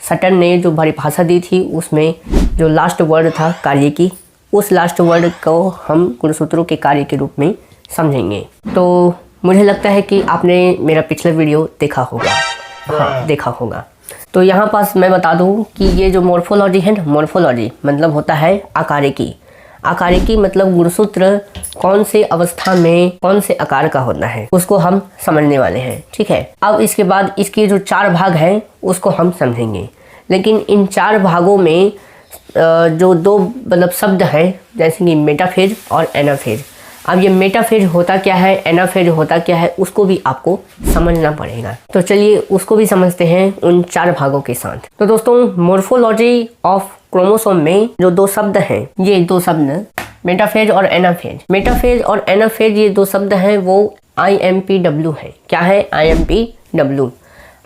Sutton ने जो परिभाषा दी थी उसमें जो लास्ट वर्ड था कार्य की, उस लास्ट वर्ड को हम गुणसूत्रों के कार्य के रूप में समझेंगे। तो मुझे लगता है कि आपने मेरा पिछला वीडियो देखा होगा। हाँ, देखा होगा। तो यहाँ पास मैं बता दूँ कि ये जो मॉर्फोलॉजी है ना, मॉर्फोलॉजी मतलब होता है आकारिकी। आकारिकी मतलब गुणसूत्र कौन से अवस्था में कौन से आकार का होता है उसको हम समझने वाले हैं, ठीक है। अब इसके बाद इसके जो 4 भाग हैं उसको हम समझेंगे, लेकिन इन 4 भागों में जो 2 मतलब शब्द हैं जैसे कि मेटाफेज और एनाफेज। अब ये मेटाफेज होता क्या है, एनाफेज होता क्या है, उसको भी आपको समझना पड़ेगा। तो चलिए उसको भी समझते हैं उन 4 भागों के साथ। तो दोस्तों, मॉर्फोलॉजी ऑफ क्रोमोसोम में जो 2 शब्द हैं, ये 2 शब्द मेटाफेज और एनाफेज, मेटाफेज और एनाफेज ये 2 शब्द हैं वो IMPW है। क्या है IMPW?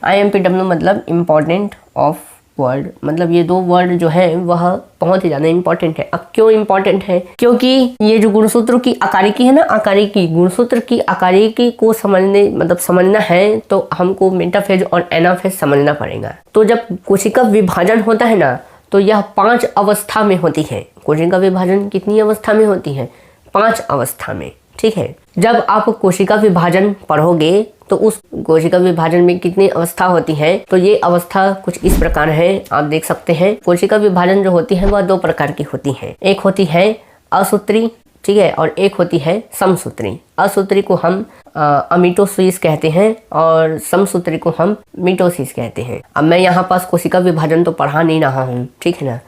IMPW मतलब इम्पोर्टेंट ऑफ वर्ड, मतलब ये 2 वर्ड जो है वह बहुत ही ज़्यादा इम्पोर्टेंट है। अब क्यों इम्पोर्टेंट है? क्योंकि ये जो गुणसूत्र की आकारिकी है ना, आकारिकी गुणसूत्र की आकारिकी को समझना है तो हमको मेटाफेज और एनाफेज समझना पड़ेगा। तो जब कोशिका विभाजन होता है ना, तो यह 5 अवस्था में होती है। कोशिका विभाजन कितनी अवस्था में होती है? 5 अवस्था में, ठीक है। जब आप कोशिका विभाजन पढ़ोगे तो उस कोशिका विभाजन में कितनी अवस्था होती है, तो ये अवस्था कुछ इस प्रकार है, आप देख सकते हैं। कोशिका विभाजन जो होती है वह 2 प्रकार की होती है। एक होती है असूत्री, ठीक है, और एक होती है समसूत्री। असूत्री को हम अमीटोसिस कहते हैं और समसूत्री को हम मिटोसिस कहते हैं। अब मैं यहाँ पास कोशिका विभाजन तो पढ़ा नहीं रहा हूँ, ठीक है ना,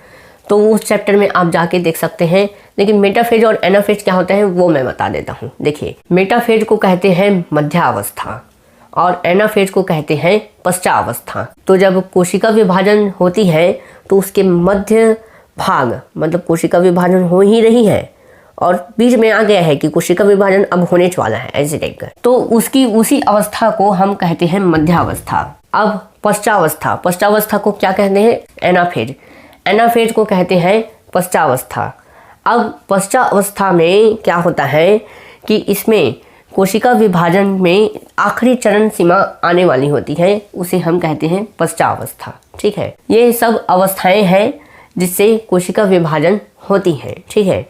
तो उस चैप्टर में आप जाके देख सकते हैं। लेकिन मेटाफेज और एनाफेज क्या होता है वो मैं बता देता हूँ। देखिए, मेटाफेज को कहते हैं मध्यावस्था और एनाफेज को कहते हैं पश्चावस्था। तो जब कोशिका विभाजन होती है तो उसके मध्य भाग, मतलब कोशिका विभाजन हो ही रही है और बीच में आ गया है कि कोशिका विभाजन अब होने वाला है, ऐसे टाइप का, तो उसकी उसी अवस्था को हम कहते हैं मध्यावस्था। अब पश्चावस्था, पश्चावस्था को क्या कहते हैं? एनाफेज। एनाफेज को कहते हैं पश्चावस्था। अब पश्चावस्था में क्या होता है कि इसमें कोशिका विभाजन में आखिरी चरण सीमा आने वाली होती है, उसे हम कहते हैं पश्चावस्था, ठीक है। ये सब अवस्थाएं हैं जिससे कोशिका विभाजन होती है, ठीक है।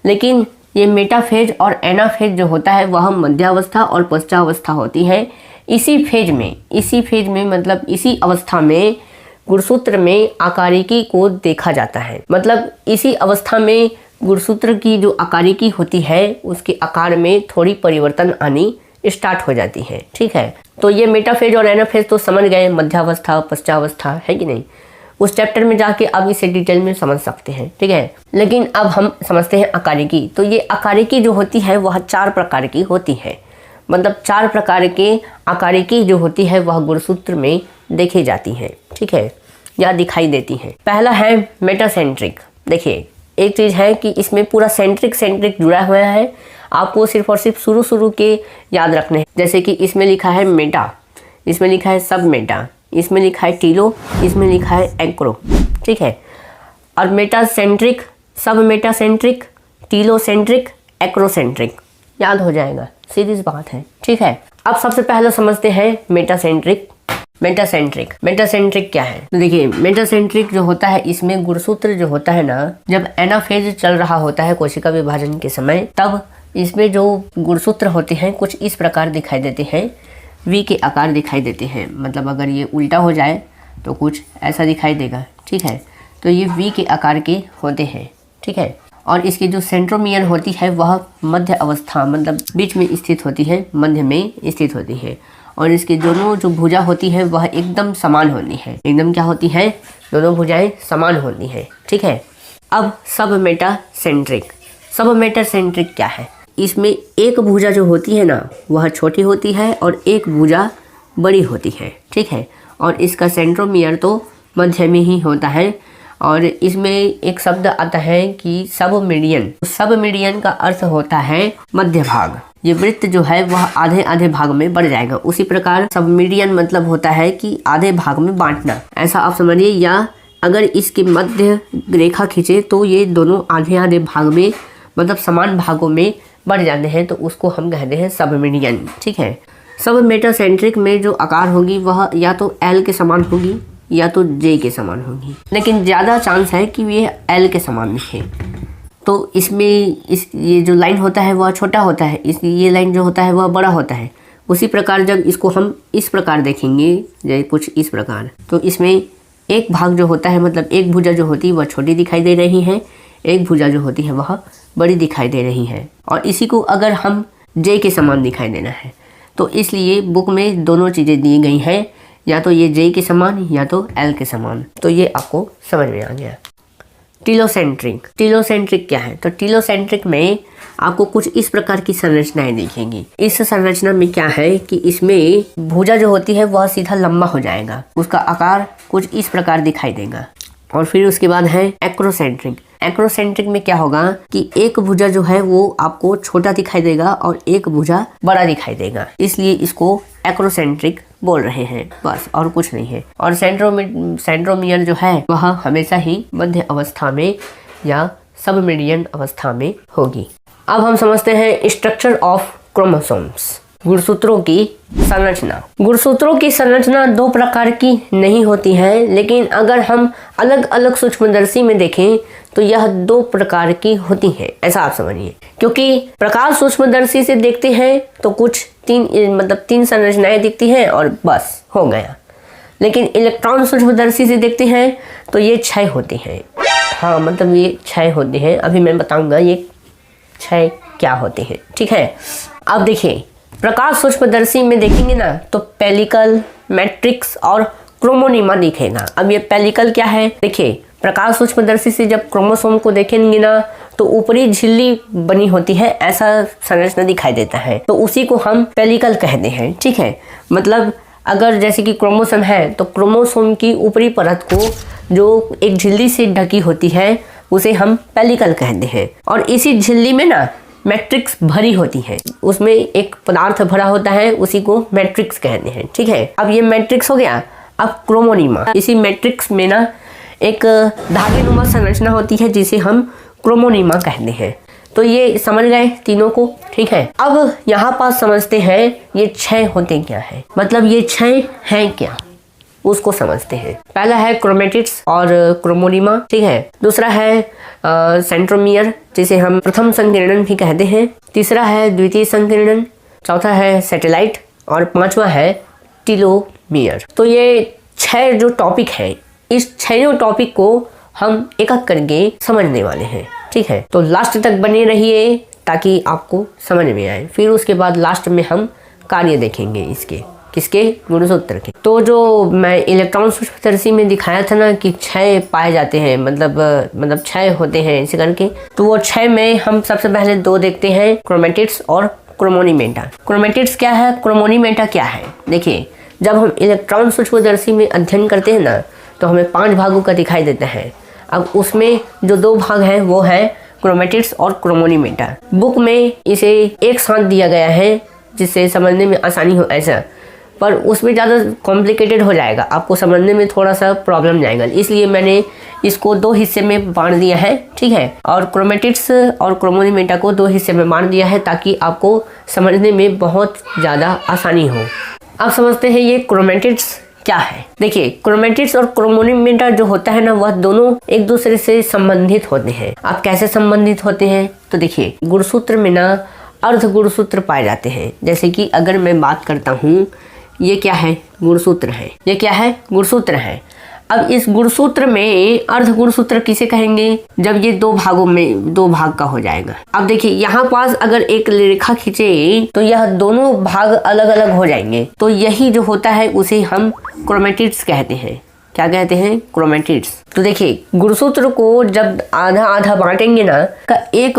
लेकिन ये मेटाफेज और एनाफेज जो होता है वह मध्यावस्था और पश्चावस्था होती है। इसी फेज में मतलब इसी अवस्था में गुणसूत्र में आकारिकी को देखा जाता है। मतलब इसी अवस्था में गुणसूत्र की जो आकारिकी होती है उसके आकार में थोड़ी परिवर्तन आनी स्टार्ट हो जाती है, ठीक है। तो ये मेटाफेज और एनाफेज तो समझ गए, मध्यावस्था पश्चावस्था, है कि नहीं। उस चैप्टर में जाके अब इसे डिटेल में समझ सकते हैं, ठीक है। लेकिन अब हम समझते हैं आकारिकी। तो ये आकारिकी जो होती है वह 4 प्रकार की होती है। मतलब 4 प्रकार के आकारिकी जो होती है वह गुणसूत्र में देखी जाती है, ठीक है, या दिखाई देती है। पहला है मेटासेंट्रिक। देखिए, एक चीज़ है कि इसमें पूरा सेंट्रिक जुड़ा हुआ है, आपको सिर्फ और सिर्फ शुरू के याद रखने हैं। जैसे कि इसमें लिखा है मेटा, इसमें लिखा है सब मेटा, इसमें लिखा है टीलो, इसमें लिखा है एक्रो, ठीक है। और मेटासेंट्रिक, सब मेटासेंट्रिक, टीलोसेंट्रिक, एक्रोसेंट्रिक याद हो जाएगा, सीधी सी बात है, ठीक है। अब सबसे पहले समझते हैं मेटासेंट्रिक। मेटासेंट्रिक क्या है? तो देखिए, मेटासेंट्रिक जो होता है इसमें गुणसूत्र जो होता है ना, जब एनाफेज चल रहा होता है कोशिका विभाजन के समय, तब इसमें जो गुणसूत्र होते हैं कुछ इस प्रकार दिखाई देते हैं, वी के आकार दिखाई देते हैं। मतलब अगर ये उल्टा हो जाए तो कुछ ऐसा दिखाई देगा, ठीक है। तो ये वी के आकार के होते हैं, ठीक है। और इसकी जो सेंट्रोमियर होती है वह मध्य अवस्था मतलब बीच में स्थित होती है, मध्य में स्थित होती है। और इसकी दोनों जो भुजा होती है वह एकदम समान होती है। एकदम क्या होती है? दोनों भुजाएं समान होती है, ठीक है। अब सब मेटासेंट्रिक क्या है? इसमें एक भुजा जो होती है ना वह छोटी होती है और एक भुजा बड़ी होती है, ठीक है। और इसका सेंट्रोमियर तो मध्य में ही होता है। और इसमें एक शब्द आता है कि सबमिडियन का अर्थ होता है मध्य भाग। ये वृत्त जो है वह आधे आधे भाग में बढ़ जाएगा। उसी प्रकार सबमिडियन मतलब होता है कि आधे भाग में बांटना, ऐसा आप समझिए। या अगर इसकी मध्य रेखा खींचे तो ये दोनों आधे आधे भाग में मतलब समान भागों में बढ़ जाते हैं, तो उसको हम कहते हैं सबमिडियन, ठीक है। सब मेटासेंट्रिक में जो आकार होगी वह या तो एल के समान होगी या तो जे के समान होगी, लेकिन ज़्यादा चांस है कि ये एल के समान दिखे। तो इसमें ये जो लाइन होता है वह छोटा होता है, ये लाइन जो होता है वह बड़ा होता है। उसी प्रकार जब इसको हम इस प्रकार देखेंगे, जैसे कुछ इस प्रकार, तो इसमें एक भाग जो होता है, मतलब एक भुजा जो होती है वह छोटी दिखाई दे रही है, एक भुजा जो होती है वह बड़ी दिखाई दे रही है। और इसी को अगर हम जे के समान दिखाई देना है तो इसलिए बुक में दोनों चीज़ें दी गई हैं, या तो ये जे के समान या तो एल के समान। तो ये आपको समझ में आ गया। टीलोसेंट्रिक, टीलोसेंट्रिक क्या है? तो टीलोसेंट्रिक में आपको कुछ इस प्रकार की संरचनाएं दिखेंगी। इस संरचना में क्या है कि इसमें भुजा जो होती है वह सीधा लंबा हो जाएगा, उसका आकार कुछ इस प्रकार दिखाई देगा। और फिर उसके बाद है एक्रोसेंट्रिक। एक्रोसेंट्रिक में क्या होगा कि एक भुजा जो है वो आपको छोटा दिखाई देगा और एक भुजा बड़ा दिखाई देगा, इसलिए इसको एक्रोसेंट्रिक बोल रहे हैं, बस और कुछ नहीं है। और सेंट्रोमियर जो है वह हमेशा ही मध्य अवस्था में या सब मीडियन अवस्था में होगी। अब हम समझते हैं स्ट्रक्चर ऑफ क्रोमोसोम्स, गुणसूत्रों की संरचना। गुणसूत्रों की संरचना दो प्रकार की नहीं होती है, लेकिन अगर हम अलग अलग सूक्ष्मदर्शी में देखें तो यह दो प्रकार की होती है, ऐसा आप समझिए। क्योंकि प्रकाश सूक्ष्मदर्शी से देखते हैं तो कुछ तीन संरचनाएं दिखती हैं और बस हो गया, लेकिन इलेक्ट्रॉन सूक्ष्मदर्शी से देखते हैं तो ये 6 होती हैं। हाँ, मतलब ये 6 होते हैं। अभी मैं बताऊंगा ये 6 क्या होते हैं, ठीक है। अब देखिए, प्रकाश सूक्ष्मदर्शी में देखेंगे ना तो पेलिकल, मैट्रिक्स और क्रोमोनिमा दिखेगा। अब ये पेलिकल क्या है? देखिए, प्रकाश सूक्ष्मदर्शी से जब क्रोमोसोम को देखेंगे ना तो ऊपरी झिल्ली बनी होती है, ऐसा संरचना दिखाई देता है, तो उसी को हम पेलिकल कहते हैं, ठीक है। मतलब अगर जैसे कि क्रोमोसोम है तो क्रोमोसोम की ऊपरी परत को जो एक झिल्ली से ढकी होती है उसे हम पेलिकल कहते हैं। और इसी झिल्ली में ना मैट्रिक्स भरी होती है, उसमें एक पदार्थ भरा होता है, उसी को मैट्रिक्स कहते हैं, ठीक है। अब ये मैट्रिक्स हो गया। अब क्रोमोनिमा, इसी मैट्रिक्स में ना एक धागेनुमा संरचना होती है जिसे हम क्रोमोनिमा कहते हैं। तो ये समझ गए तीनों को, ठीक है। अब यहाँ पास समझते हैं ये 6 होते क्या है, मतलब ये 6 हैं क्या, उसको समझते हैं। पहला है क्रोमेटिड्स और क्रोमोनिमा, ठीक है। दूसरा है सेंट्रोमियर, जिसे हम प्रथम संकीर्णन भी कहते हैं। तीसरा है द्वितीय संकीर्णन, चौथा है सैटेलाइट और पांचवा है टीलोमियर। तो ये 6 जो टॉपिक है, इस 6 टॉपिक को हम एक एक करके समझने वाले हैं, ठीक है। तो लास्ट तक बने रहिए ताकि आपको समझ में आए। फिर उसके बाद लास्ट में हम कार्य देखेंगे इसके, किसके? गुणसूत्र के। तो जो मैं इलेक्ट्रॉन सूक्ष्मदर्शी में दिखाया था ना कि 6 पाए जाते हैं, मतलब 6 होते हैं इसे करके, तो वो 6 में हम सबसे पहले 2 देखते हैं, क्रोमेटिड्स और क्रोमोनीमेटा। क्रोमेटिड्स क्या है, क्रोमोनीमेटा क्या है? देखिए, जब हम इलेक्ट्रॉन सूक्ष्मदर्शी में अध्ययन करते हैं ना तो हमें 5 भागों का दिखाई देता है। अब उसमें जो 2 भाग हैं वो है क्रोमेटिड्स और क्रोमोनीमेटा। बुक में इसे एक साथ दिया गया है जिससे समझने में आसानी हो ऐसा, पर उसमें ज़्यादा कॉम्प्लिकेटेड हो जाएगा, आपको समझने में थोड़ा सा प्रॉब्लम जाएगा, इसलिए मैंने इसको 2 हिस्से में बांट दिया है, ठीक है। और क्रोमेटिड्स और क्रोमोनीमेटा को 2 हिस्से में बांट दिया है ताकि आपको समझने में बहुत ज़्यादा आसानी हो। अब समझते हैं ये क्रोमेटिड्स क्या है। देखिए, क्रोमेटिड्स और क्रोमोनीमेटा जो होता है ना वह दोनों एक दूसरे से संबंधित होते हैं। अब कैसे संबंधित होते हैं? तो देखिए, गुणसूत्र में ना अर्ध गुणसूत्र पाए जाते हैं। जैसे कि अगर मैं बात करता हूँ, ये क्या है? गुणसूत्र है। ये क्या है? गुणसूत्र है। अब इस गुणसूत्र में अर्ध गुणसूत्र किसे कहेंगे? जब ये 2 भागों में 2 भाग का हो जाएगा। अब देखिए, यहाँ पास अगर एक रेखा खींचे तो यह दोनों भाग अलग अलग हो जाएंगे, तो यही जो होता है उसे हम क्रोमेटिड्स कहते हैं। क्या कहते हैं? क्रोमेटिड्स। तो देखिए, गुणसूत्र को जब आधा आधा बांटेंगे ना का एक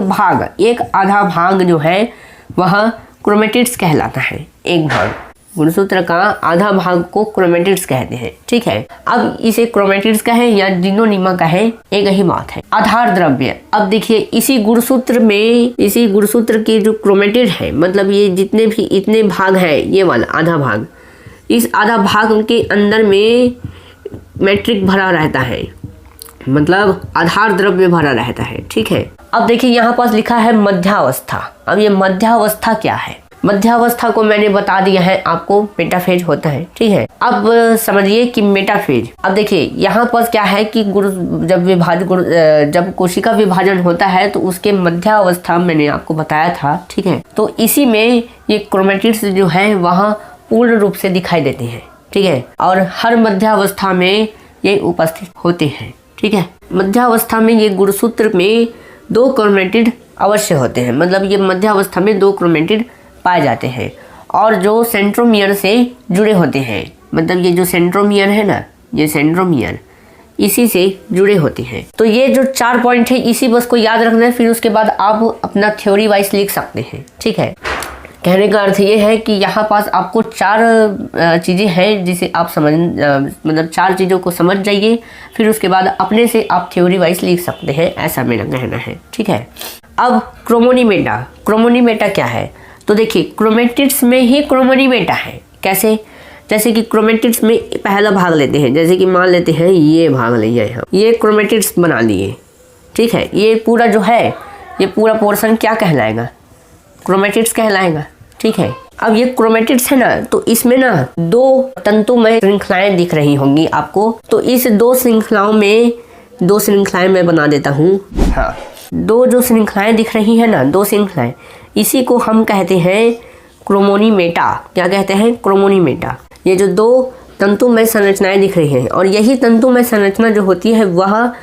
आधा भाग जो है वह क्रोमेटिड्स कहलाता है। एक भाग गुणसूत्र का आधा भाग को क्रोमेटिड्स कहते हैं, ठीक है। अब इसे क्रोमेटिड्स कहें या जिनोनिमा कहें, एक ही बात है। आधार द्रव्य, अब देखिए इसी गुणसूत्र के जो क्रोमेटिड है, मतलब ये जितने भी इतने भाग हैं, ये वाला आधा भाग, इस आधा भाग के अंदर में मैट्रिक भरा रहता है, मतलब आधार द्रव्य भरा रहता है, ठीक है। अब देखिए यहाँ पास लिखा है मध्यावस्था। अब ये मध्यावस्था क्या है? मध्यावस्था को मैंने बता दिया है आपको, मेटाफेज होता है, ठीक है। अब समझिए कि मेटाफेज, अब देखिए यहाँ पर क्या है कि जब कोशिका विभाजन होता है तो उसके मध्यावस्था मैंने आपको बताया था, ठीक है। तो इसी में ये क्रोमेटिड्स जो है वहाँ पूर्ण रूप से दिखाई देते हैं, ठीक है, और हर मध्यावस्था में ये उपस्थित होते हैं, ठीक है। मध्यावस्था में ये गुणसूत्र में 2 क्रोमेटिड अवश्य होते हैं, मतलब ये मध्यावस्था में 2 क्रोमेटिड पाए जाते हैं और जो सेंट्रोमियर से जुड़े होते हैं, मतलब ये जो सेंट्रोमियर है ना, ये सेंट्रोमियर इसी से जुड़े होते हैं। तो ये जो 4 पॉइंट है इसी बस को याद रखना है, फिर उसके बाद आप अपना थ्योरी वाइज लिख सकते हैं, ठीक है। कहने का अर्थ ये है कि यहाँ पास आपको 4 चीज़ें हैं जिसे आप मतलब 4 चीज़ों को समझ जाइए, फिर उसके बाद अपने से आप थ्योरी वाइज लिख सकते हैं, ऐसा मेरा कहना है, ठीक है। अब क्रोमोनीमेटा क्या है? तो देखिए क्रोमेटिड्स में ही क्रोमोनीमेटा है। कैसे? जैसे कि क्रोमेटिड्स में पहला भाग लेते हैं, जैसे कि मान लेते हैं ये भाग लिए हम, ये क्रोमेटिड्स बना लिए, ठीक है। ये पूरा जो है, ये पूरा पोर्शन क्या कहलाएगा? क्रोमेटिड्स कहलाएगा, ठीक है। अब ये क्रोमेटिड्स है ना, तो इसमें ना 2 तंतुमय श्रृंखलाएं दिख रही होंगी आपको। तो इस 2 श्रृंखलाओं में 2 श्रृंखलाएं मैं बना देता हूँ। हाँ, 2 जो श्रृंखलाएं दिख रही हैं ना, 2 श्रृंखलाएं, इसी को हम कहते हैं क्रोमोनीमेटा। क्या कहते हैं? क्रोमोनीमेटा। ये जो 2 तंतुमय संरचनाएं दिख रही हैं, और यही तंतुमय संरचना जो होती है वह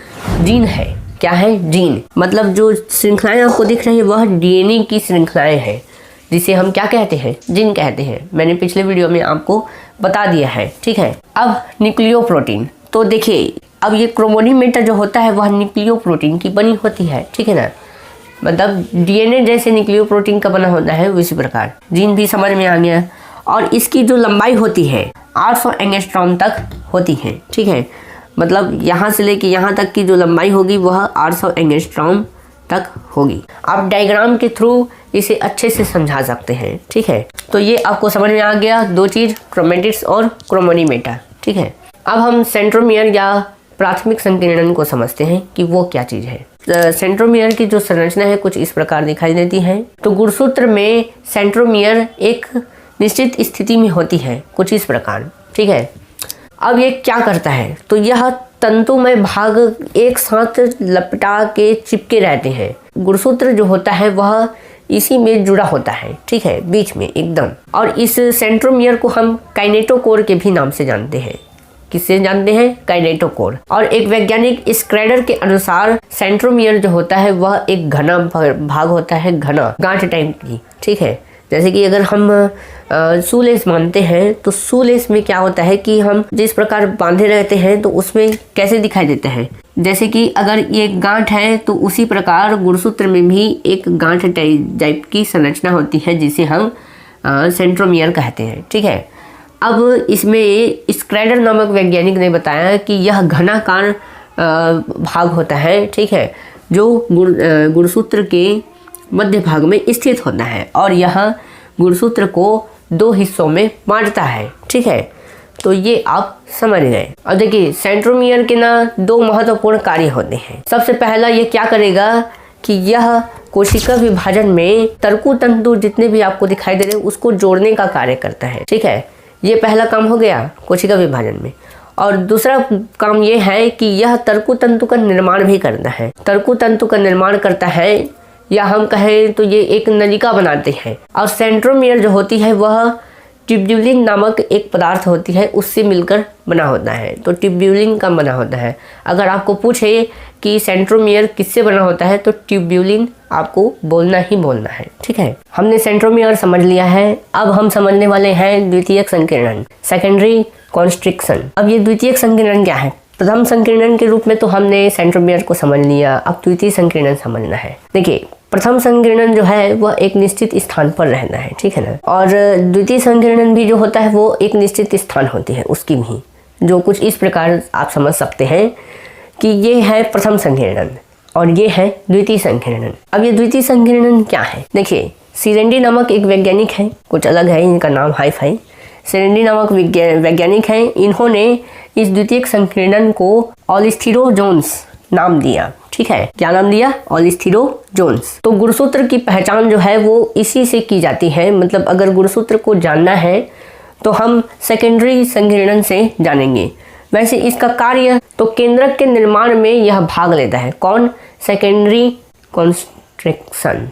जीन है। क्या है? जीन। मतलब जो श्रृंखलाएं आपको दिख रही है वह डीएनए की श्रृंखलाएं हैं, जिसे हम क्या कहते हैं? जीन कहते हैं। मैंने पिछले वीडियो में आपको बता दिया है, ठीक है। अब न्यूक्लियोप्रोटीन, तो देखिए अब ये क्रोमोनीमेटा जो होता है वह न्यूक्लियोप्रोटीन की बनी होती है, ठीक है ना। मतलब डीएनए जैसे न्यूक्लियोप्रोटीन का बना होता है उसी प्रकार जीन भी समझ में आ गया। और इसकी जो लंबाई होती है 800 एंगस्ट्रॉम तक होती है, ठीक है। मतलब यहाँ से लेके यहाँ तक की जो लंबाई होगी वह 800 एंगस्ट्रॉम तक होगी। आप डायग्राम के थ्रू इसे अच्छे से समझा सकते हैं, ठीक है। तो ये आपको समझ में आ गया 2 चीज़, क्रोमेटिड्स और क्रोमोनीमेटा, ठीक है। अब हम सेंट्रोमियर या प्राथमिक संकीर्णन को समझते हैं कि वो क्या चीज़ है। सेंट्रोमियर की जो संरचना है कुछ इस प्रकार दिखाई देती है। तो गुणसूत्र में सेंट्रोमियर एक निश्चित स्थिति में होती है कुछ इस प्रकार, ठीक है। अब ये क्या करता है? तो यह तंतुमय भाग एक साथ लपटा के चिपके रहते हैं। गुणसूत्र जो होता है वह इसी में जुड़ा होता है, ठीक है, बीच में एकदम। और इस सेंट्रोमियर को हम काइनेटोकोर के भी नाम से जानते हैं। किससे जानते हैं? काइनेटोकोर। और एक वैज्ञानिक स्क्रेडर के अनुसार सेंट्रोमियर जो होता है वह एक घना भाग होता है, घना गांठ टाइप की, ठीक है। जैसे कि अगर हम शूलेस मानते हैं तो शूलेस में क्या होता है कि हम जिस प्रकार बांधे रहते हैं तो उसमें कैसे दिखाई देता है, जैसे कि अगर ये गांठ है तो उसी प्रकार गुणसूत्र में भी एक गांठ टाइप की संरचना होती है जिसे हम सेंट्रोमियर कहते हैं, ठीक है। अब इसमें स्क्रेडर नामक वैज्ञानिक ने बताया कि यह घनाकार भाग होता है, ठीक है, जो गुणसूत्र के मध्य भाग में स्थित होता है और यह गुणसूत्र को 2 हिस्सों में बांटता है, ठीक है। तो ये आप समझ गए। अब देखिए सेंट्रोमियर के ना 2 महत्वपूर्ण कार्य होते हैं। सबसे पहला ये क्या करेगा कि यह कोशिका विभाजन में तर्कु तंतु जितने भी आपको दिखाई दे रहे हैं उसको जोड़ने का कार्य करता है, ठीक है। ये पहला काम हो गया कोशिका विभाजन में। और दूसरा काम ये है कि यह तर्कु तंतु का निर्माण भी करता है। तर्कु तंतु का निर्माण करता है, या हम कहें तो ये एक नलिका बनाते हैं। और सेंट्रोमियर जो होती है वह ट्यूब्यूलिन नामक एक पदार्थ होती है, उससे मिलकर बना होता है। तो ट्यूब्यूलिन का बना होता है। अगर आपको पूछे कि सेंट्रोमियर किससे बना होता है तो ट्यूब्यूलिन आपको बोलना ही बोलना है, ठीक है। हमने सेंट्रोमियर समझ लिया है। अब हम समझने वाले हैं द्वितीयक संकीर्णन, सेकेंडरी कॉन्स्ट्रिक्शन। अब ये द्वितीयक संकीर्णन क्या है? प्रथम संकीर्णन के रूप में तो हमने सेंट्रोमियर को समझ लिया, अब द्वितीय संकीर्णन समझना है। देखिए प्रथम संकीर्णन जो है वह एक निश्चित स्थान पर रहना है, ठीक है ना। और द्वितीय संकीर्णन भी जो होता है वो एक निश्चित स्थान होती है उसकी भी, जो कुछ इस प्रकार आप समझ सकते हैं कि ये है प्रथम संकीर्णन और ये है द्वितीय संकीर्णन। अब ये द्वितीय संकीर्णन क्या है? देखिए सिरेंडी नामक एक वैज्ञानिक है, कुछ अलग है, इनका नाम हाई-फाई सिरेंडी नामक वैज्ञानिक हैं। इन्होंने इस द्वितीयक संकीर्णन को ऑलिस्थिरोजोन्स नाम दिया, ठीक ठीक है, क्या नाम दिया? ओलिस्थेरो जोन्स। तो गुणसूत्र की पहचान जो है वो इसी से की जाती है। मतलब अगर गुणसूत्र को जानना है तो हम सेकेंडरी संकीर्णन से जानेंगे। वैसे इसका कार्य तो केंद्रक के निर्माण में यह भाग लेता है। कौन? Secondary constriction.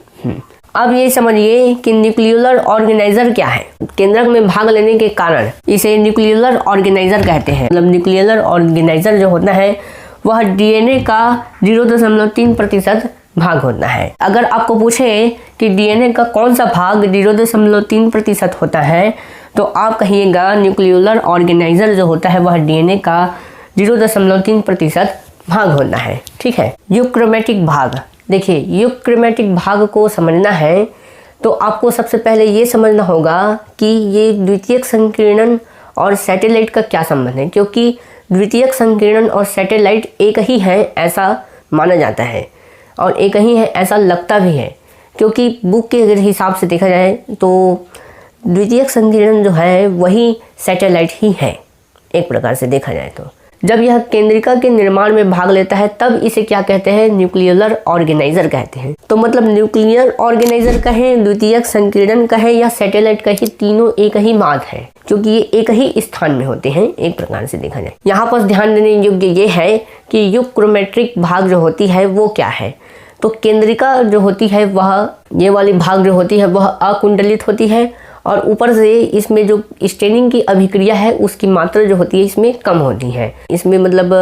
अब ये समझिए कि न्यूक्लियोलर ऑर्गेनाइजर क्या है। केंद्रक में भाग लेने के कारण इसे न्यूक्लियोलर ऑर्गेनाइजर कहते हैं। मतलब न्यूक्लियोलर ऑर्गेनाइजर जो होता है वह डीएनए का 0.3% भाग होता है। अगर आपको पूछे कि डीएनए का कौन सा भाग 0.3% होता है तो आप कहिएगा न्यूक्लियोलर ऑर्गेनाइजर जो होता है वह डीएनए का 0.3% भाग होता है। ठीक है, यूक्रोमेटिक भाग। देखिए, यूक्रोमेटिक भाग को समझना है तो आपको सबसे पहले ये समझना होगा कि ये द्वितीयक संकीर्णन और सैटेलाइट का क्या संबंध है, क्योंकि द्वितीयक संकीर्णन और सैटेलाइट एक ही है ऐसा माना जाता है और एक ही है ऐसा लगता भी है, क्योंकि बुक के अगर हिसाब से देखा जाए तो द्वितीयक संकीर्णन जो है वही सैटेलाइट ही है एक प्रकार से देखा जाए तो। जब यह केंद्रिका के निर्माण में भाग लेता है तब इसे क्या कहते हैं? न्यूक्लियोलर ऑर्गेनाइजर कहते हैं। तो मतलब न्यूक्लियर ऑर्गेनाइजर कहें, द्वितीयक संकीर्णन कहें या सैटेलाइट कहें, तीनों एक ही बात है, क्योंकि ये एक ही स्थान में होते हैं एक प्रकार से देखा जाए। यहाँ पर ध्यान देने योग्य ये है कि यूक्रोमेट्रिक भाग जो होती है वो क्या है। तो केंद्रिका जो होती है वह, ये वाली भाग जो होती है वह अकुंडलित होती है और ऊपर से इसमें जो स्टेनिंग की अभिक्रिया है उसकी मात्रा जो होती है इसमें कम होती है। इसमें मतलब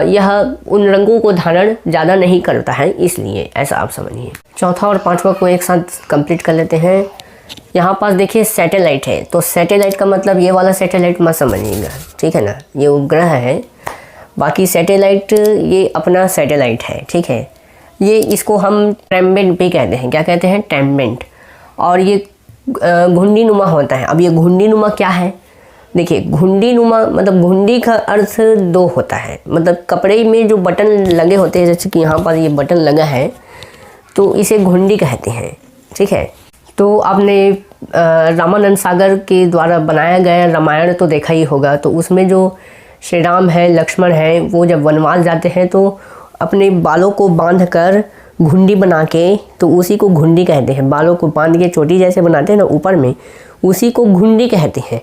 यह उन रंगों को धारण ज़्यादा नहीं करता है, इसलिए ऐसा आप समझिए। चौथा और पांचवा को एक साथ कंप्लीट कर लेते हैं। यहाँ पास देखिए सैटेलाइट है, तो सैटेलाइट का मतलब ये वाला सैटेलाइट मत समझिएगा, ठीक है ना, ये उपग्रह है। बाकी सैटेलाइट ये अपना सैटेलाइट है, ठीक है। ये इसको हम ट्रैम्बेंट भी कहते हैं। क्या कहते हैं? ट्रैम्बेंट। और ये घुंडी नुमा होता है। अब ये घुंडी नुमा क्या है? देखिए, घुंडी नुमा मतलब घुंडी का अर्थ दो होता है। मतलब कपड़े में जो बटन लगे होते हैं, जैसे कि यहाँ पर ये बटन लगा है तो इसे घुंडी कहते हैं, ठीक है। तो आपने रामानंद सागर के द्वारा बनाया गया रामायण तो देखा ही होगा। तो उसमें जो श्री राम है, लक्ष्मण है, वो जब वनवास जाते हैं तो अपने बालों को बांध कर घुंडी बना के, तो उसी को घुंडी कहते हैं। बालों को बांध के चोटी जैसे बनाते हैं ना ऊपर में, उसी को घुंडी कहते हैं।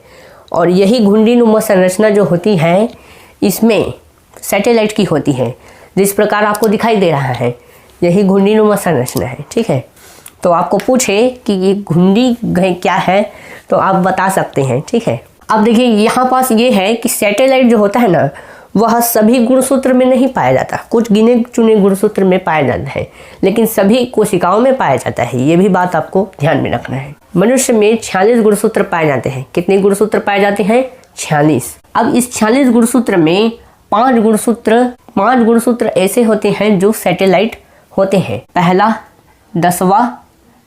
और यही घुंडी नुमा संरचना जो होती है इसमें सैटेलाइट की होती है, जिस प्रकार आपको दिखाई दे रहा है यही घुंडी नुमा संरचना है, ठीक है। तो आपको पूछे कि ये घुंडी क्या है तो आप बता सकते हैं, ठीक है। अब देखिए यहाँ पास ये है कि सैटेलाइट जो होता है ना वह सभी गुणसूत्र में नहीं पाया जाता, कुछ गिने चुने गुणसूत्र में पाया जाता है, लेकिन सभी कोशिकाओं में पाया जाता है। ये भी बात आपको ध्यान में रखना है। मनुष्य में 46 गुणसूत्र पाए जाते हैं। कितने गुणसूत्र पाए जाते हैं? 46। अब इस 46 गुणसूत्र में 5 गुणसूत्र ऐसे होते हैं जो सैटेलाइट होते हैं। पहला, 10वां,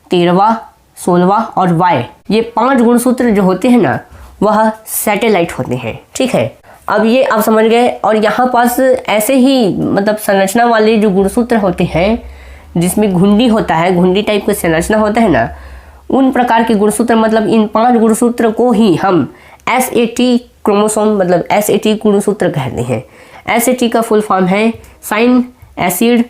13वां, 16वां और वाई, ये 5 गुणसूत्र जो होते हैं ना वह सैटेलाइट होते हैं, ठीक है। अब ये आप समझ गए। और यहाँ पास ऐसे ही मतलब संरचना वाले जो गुणसूत्र होते हैं जिसमें घुंडी होता है, घुंडी टाइप का संरचना होता है ना, उन प्रकार के गुणसूत्र, मतलब इन 5 गुणसूत्र को ही हम SAT क्रोमोसोम मतलब SAT गुणसूत्र कहते हैं। SAT का फुल फॉर्म है साइन एसिड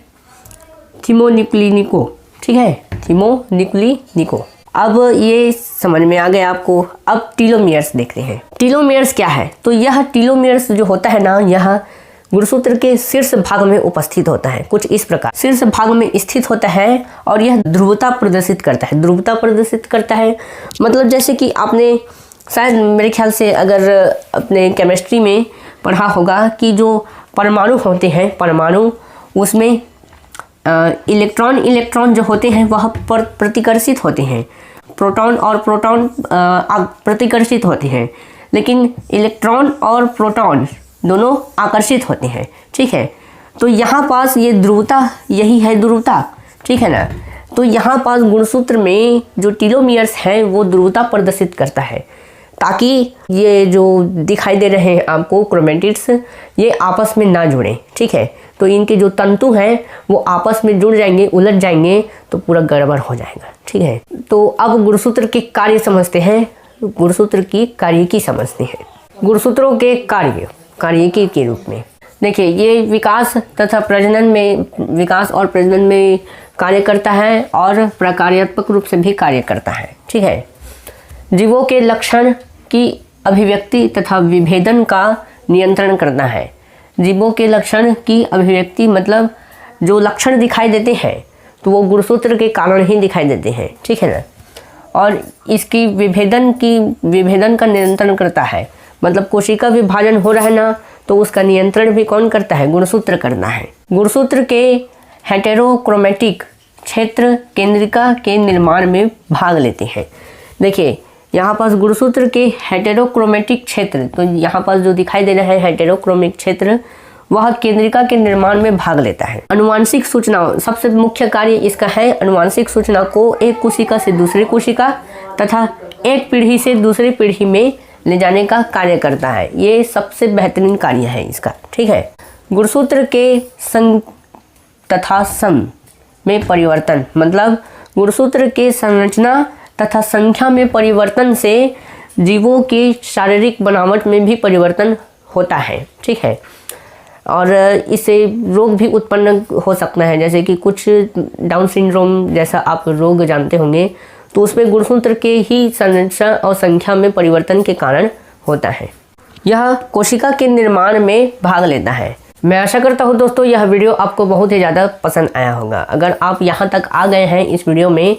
थियोन्यूक्लिनिको, ठीक है, थियोन्यूक्लिनिको। अब ये समझ में आ गया आपको। अब टीलोमियर्स देखते हैं। टीलोमियर्स क्या है? तो यह टीलोमियर्स जो होता है ना, यह गुणसूत्र के शीर्ष भाग में उपस्थित होता है, कुछ इस प्रकार शीर्ष भाग में स्थित होता है और यह ध्रुवता प्रदर्शित करता है। ध्रुवता प्रदर्शित करता है मतलब जैसे कि आपने शायद मेरे ख्याल से अगर अपने केमिस्ट्री में पढ़ा होगा कि जो परमाणु होते हैं, परमाणु उसमें इलेक्ट्रॉन जो होते हैं वह प्रतिकर्षित होते हैं। प्रोटॉन और प्रोटॉन प्रतिकर्षित होते हैं, लेकिन इलेक्ट्रॉन और प्रोटॉन दोनों आकर्षित होते हैं, ठीक है। तो यहाँ पास ये ध्रुवता, यही है ध्रुवता, ठीक है ना। तो यहाँ पास गुणसूत्र में जो टीलोमियर्स हैं वो ध्रुवता प्रदर्शित करता है, ताकि ये जो दिखाई दे रहे हैं आपको क्रोमेटिड्स, ये आपस में ना जुड़ें, ठीक है। तो इनके जो तंतु हैं वो आपस में जुड़ जाएंगे, उलझ जाएंगे तो पूरा गड़बड़ हो जाएगा, ठीक है। तो अब गुणसूत्र के कार्य समझते हैं, गुणसूत्र की कार्यकी समझते हैं। गुणसूत्रों के कार्यकी के रूप में देखिए ये विकास और प्रजनन में कार्य करता है और प्रकार्यात्मक रूप से भी कार्य करता है। ठीक है। जीवों के लक्षण की अभिव्यक्ति तथा विभेदन का नियंत्रण करना है। जीवों के लक्षण की अभिव्यक्ति मतलब जो लक्षण दिखाई देते हैं तो वो गुणसूत्र के कारण ही दिखाई देते हैं। ठीक है ना। और इसकी विभेदन का नियंत्रण करता है, मतलब कोशिका विभाजन हो रहा है ना, तो उसका नियंत्रण भी कौन करता है? गुणसूत्र करना है। गुणसूत्र के हेटेरोक्रोमेटिक क्षेत्र केंद्रिका के निर्माण में भाग लेते हैं। देखिए यहाँ पास गुणसूत्र के हेटेरोक्रोमेटिक क्षेत्र, तो यहाँ पास जो दिखाई दे रहा है हेटेरोक्रोमिक क्षेत्र, वह केंद्रिका के निर्माण में भाग लेता है। अनुवांशिक सूचनाओं, सबसे मुख्य कार्य इसका है अनुवांशिक सूचना को एक कोशिका से दूसरी कोशिका तथा एक पीढ़ी से दूसरी पीढ़ी में ले जाने का कार्य करता है। ये सबसे बेहतरीन कार्य है इसका। ठीक है। गुणसूत्र के संग तथा सम में परिवर्तन, मतलब गुणसूत्र के संरचना तथा संख्या में परिवर्तन से जीवों की शारीरिक बनावट में भी परिवर्तन होता है। ठीक है। और इससे रोग भी उत्पन्न हो सकता है, जैसे कि कुछ डाउन सिंड्रोम जैसा आप रोग जानते होंगे, तो उसमें गुणसूत्र के ही संरचना और संख्या में परिवर्तन के कारण होता है। यह कोशिका के निर्माण में भाग लेता है। मैं आशा करता हूँ दोस्तों यह वीडियो आपको बहुत ही ज़्यादा पसंद आया होगा। अगर आप यहाँ तक आ गए हैं इस वीडियो में,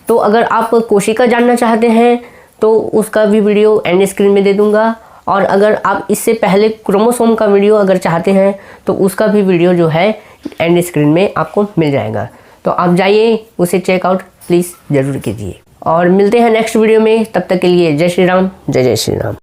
तो अगर आप कोशिका जानना चाहते हैं तो उसका भी वीडियो एंड स्क्रीन में दे दूँगा, और अगर आप इससे पहले क्रोमोसोम का वीडियो अगर चाहते हैं तो उसका भी वीडियो जो है एंड स्क्रीन में आपको मिल जाएगा। तो आप जाइए उसे चेकआउट प्लीज़ ज़रूर कीजिए, और मिलते हैं नेक्स्ट वीडियो में। तब तक के लिए जय श्री राम, जय जय श्री राम।